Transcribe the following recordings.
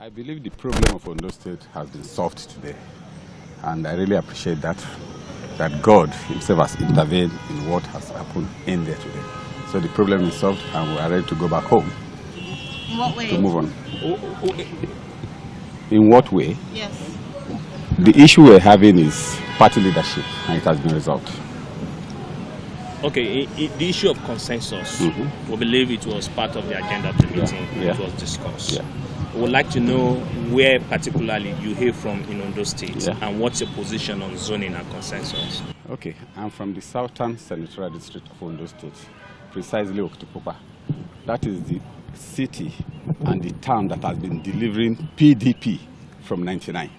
I believe the problem of Ondo State has been solved today, and I really appreciate that God himself has intervened in what has happened in there today. So the problem is solved, and we are ready to go back home. In what way? To move on. In what way? Yes. The issue we're having is party leadership, and it has been resolved. Okay, the issue of consensus, we believe it was part of the agenda of the meeting. It was discussed. We would like to know where particularly you hail from in Ondo State and what's your position on zoning and consensus. Okay, I'm from the Southern Senatorial District of Ondo State, precisely Oktupopa. That is the city and the town that has been delivering PDP from '99.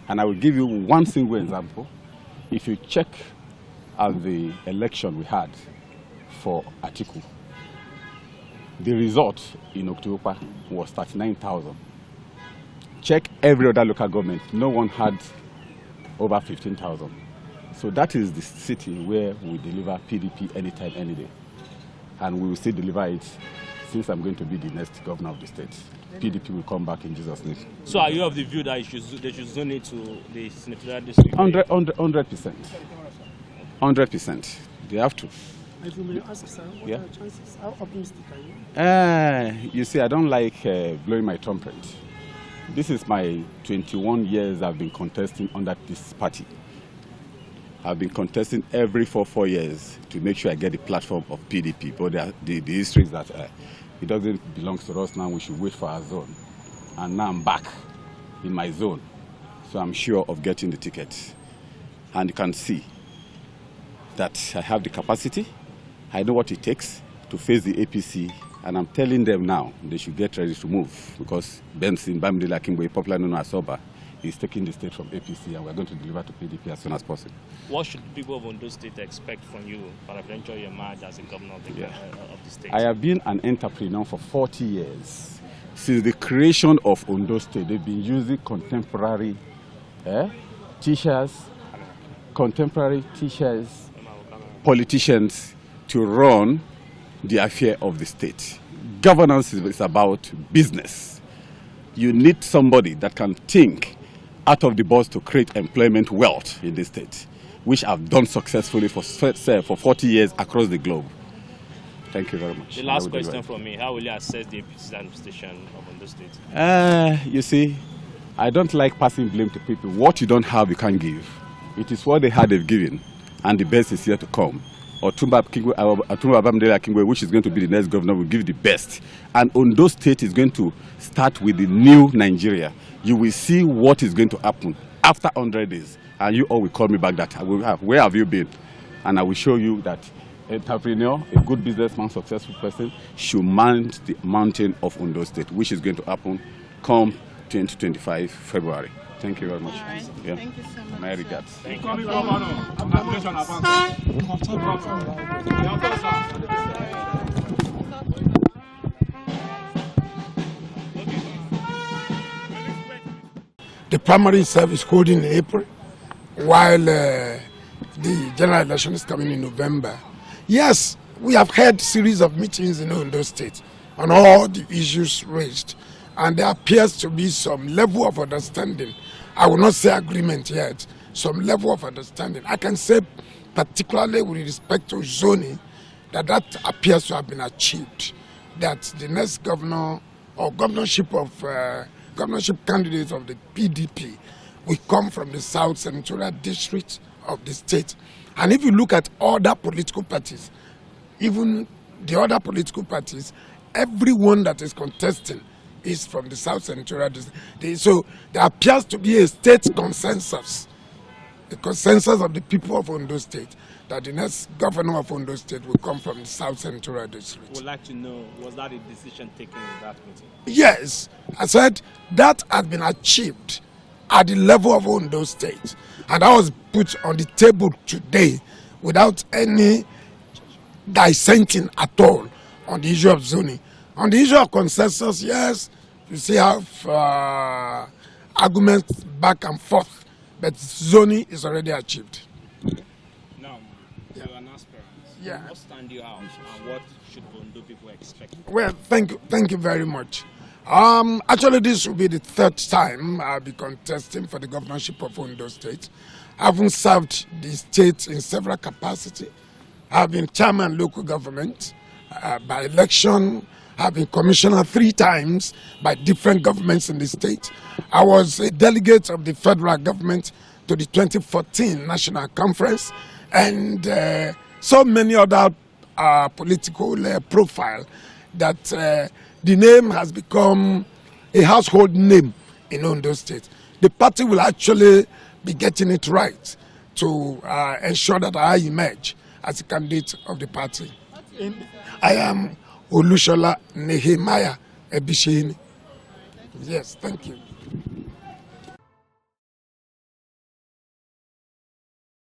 And I will give you one single example. If you check at the election we had for Atiku, the result in Oktupopa was 39,000. Check every other local government, no one had over 15,000. So that is the city where we deliver PDP anytime, any day. And we will still deliver it since I'm going to be the next governor of the state. PDP will come back in Jesus' name. So are you of the view that they should zone it to the senatorial district? 100%. 100%. They have to. If you may ask, sir, what are the chances? How optimistic are you? You see, I don't like blowing my trumpet. This is my 21 years I've been contesting under this party. I've been contesting every 4 years to make sure I get the platform of PDP. But the history is that it doesn't belong to us now. We should wait for our zone. And now I'm back in my zone. So I'm sure of getting the ticket. And you can see that I have the capacity. I know what it takes to face the APC. And I'm telling them now they should get ready to move. Because Benson Bamidele Akinwumi, popularly known as Soba, is taking the state from APC, and we're going to deliver to PDP as soon as possible. What should people of Ondo State expect from you for eventually your march as a governor of the state? I have been an entrepreneur for 40 years. Since the creation of Ondo State, they've been using contemporary teachers, politicians to run the affair of the state. Governance is about business. You need somebody that can think out of the box to create employment wealth in this state, which I've done successfully for 40 years across the globe. Thank you very much. The last question from me, how will you assess the APC's administration of Ondo State? You see, I don't like passing blame to people. What you don't have, you can't give. It is what they had, they've given, and the best is yet to come. Otumba Bamidele Akinwumi, which is going to be the next governor, will give the best. And Ondo State is going to start with the new Nigeria. You will see what is going to happen after 100 days. And you all will call me back that, where have you been? And I will show you that an entrepreneur, a good businessman, successful person, should mount the mountain of Ondo State, which is going to happen come 2025 February. Thank you very much. All right. Yeah. Thank you so much. My regards. Thank The primary itself is holding in April, while the general election is coming in November. Yes, we have had series of meetings in Ondo State on all the issues raised, and there appears to be some level of understanding. I will not say agreement yet, some level of understanding. I can say, particularly with respect to zoning, that appears to have been achieved. That the next governor or governorship candidates of the PDP will come from the South Senatorial District of the state. And if you look at other political parties, even the other political parties, everyone that is contesting is from the South Senatorial District. So there appears to be a state consensus, the consensus of the people of Ondo State, that the next governor of Ondo State will come from the South Senatorial District. We'd like to know, was that a decision taken in that meeting? Yes, I said that has been achieved at the level of Ondo State. And that was put on the table today without any dissenting at all on the issue of zoning. On the issue of consensus, yes, you see have arguments back and forth, but zoning is already achieved. Now, you're an aspirant. Yeah. What stand you out and what should Ondo people expect? Well, thank you very much. Actually, this will be the third time I'll be contesting for the governorship of Ondo State. Having served the state in several capacities, I've been chairman local government by election. I've been commissioner 3 times by different governments in the state. I was a delegate of the federal government to the 2014 National Conference, and so many other political profile that the name has become a household name in Ondo State. The party will actually be getting it right to ensure that I emerge as a candidate of the party. I am Olushola Nehemiah Ebishini. Yes, thank you.